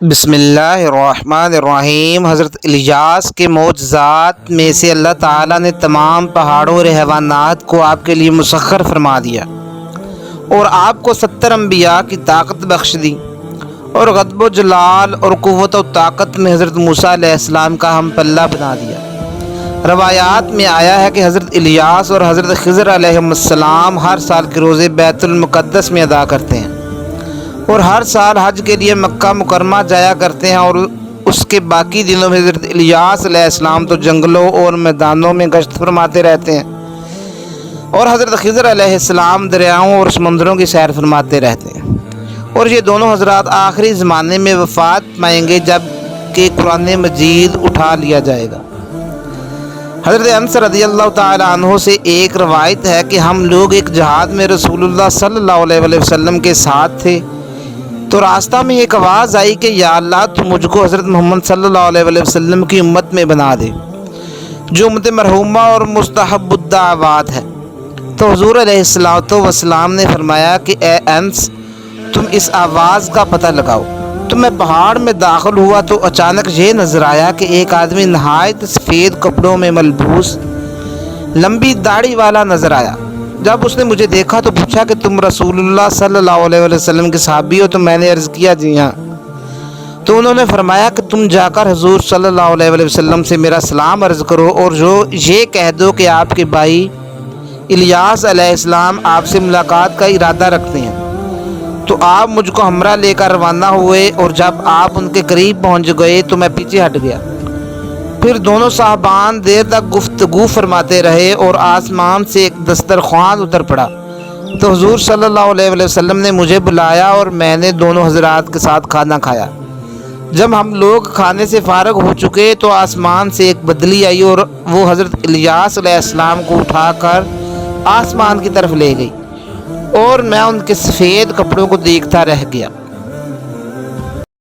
بسم اللہ الرحمن الرحیم۔ حضرت الیاس کے معجزات میں سے اللہ تعالیٰ نے تمام پہاڑوں اور حیوانات کو آپ کے لیے مسخر فرما دیا اور آپ کو 70 انبیاء کی طاقت بخش دی، اور غضب و جلال اور قوت و طاقت میں حضرت موسیٰ علیہ السلام کا ہم پلہ بنا دیا۔ روایات میں آیا ہے کہ حضرت الیاس اور حضرت خضر علیہ السلام ہر سال کے روزے بیت المقدس میں ادا کرتے ہیں اور ہر سال حج کے لیے مکہ مکرمہ جایا کرتے ہیں، اور اس کے باقی دنوں میں حضرت الیاس علیہ السلام تو جنگلوں اور میدانوں میں گشت فرماتے رہتے ہیں، اور حضرت خضر علیہ السلام دریاؤں اور سمندروں کی سیر فرماتے رہتے ہیں، اور یہ دونوں حضرات آخری زمانے میں وفات پائیں گے جب کہ قرآن مجید اٹھا لیا جائے گا۔ حضرت انس رضی اللہ تعالی عنہ سے ایک روایت ہے کہ ہم لوگ ایک جہاد میں رسول اللہ صلی اللہ علیہ وسلم کے ساتھ تھے، تو راستہ میں ایک آواز آئی کہ یا اللہ تو مجھ کو حضرت محمد صلی اللہ علیہ وسلم کی امت میں بنا دے، جو امت مرحومہ اور مستحب الدعوات ہے۔ تو حضور علیہ السلام نے فرمایا کہ اے انس، تم اس آواز کا پتہ لگاؤ۔ تو میں پہاڑ میں داخل ہوا تو اچانک یہ نظر آیا کہ ایک آدمی نہایت سفید کپڑوں میں ملبوس لمبی داڑھی والا نظر آیا۔ جب اس نے مجھے دیکھا تو پوچھا کہ تم رسول اللہ صلی اللہ علیہ وسلم کے صحابی ہو؟ تو میں نے عرض کیا جی ہاں۔ تو انہوں نے فرمایا کہ تم جا کر حضور صلی اللہ علیہ وسلم سے میرا سلام عرض کرو اور یہ کہہ دو کہ آپ کے بھائی الیاس علیہ السلام آپ سے ملاقات کا ارادہ رکھتے ہیں۔ تو آپ مجھ کو ہمراہ لے کر روانہ ہوئے، اور جب آپ ان کے قریب پہنچ گئے تو میں پیچھے ہٹ گیا۔ پھر دونوں صاحبان دیر تک گفتگو فرماتے رہے اور آسمان سے ایک دسترخوان اتر پڑا، تو حضور صلی اللہ علیہ وسلم نے مجھے بلایا اور میں نے دونوں حضرات کے ساتھ کھانا کھایا۔ جب ہم لوگ کھانے سے فارغ ہو چکے تو آسمان سے ایک بدلی آئی اور وہ حضرت الیاس علیہ السلام کو اٹھا کر آسمان کی طرف لے گئی، اور میں ان کے سفید کپڑوں کو دیکھتا رہ گیا۔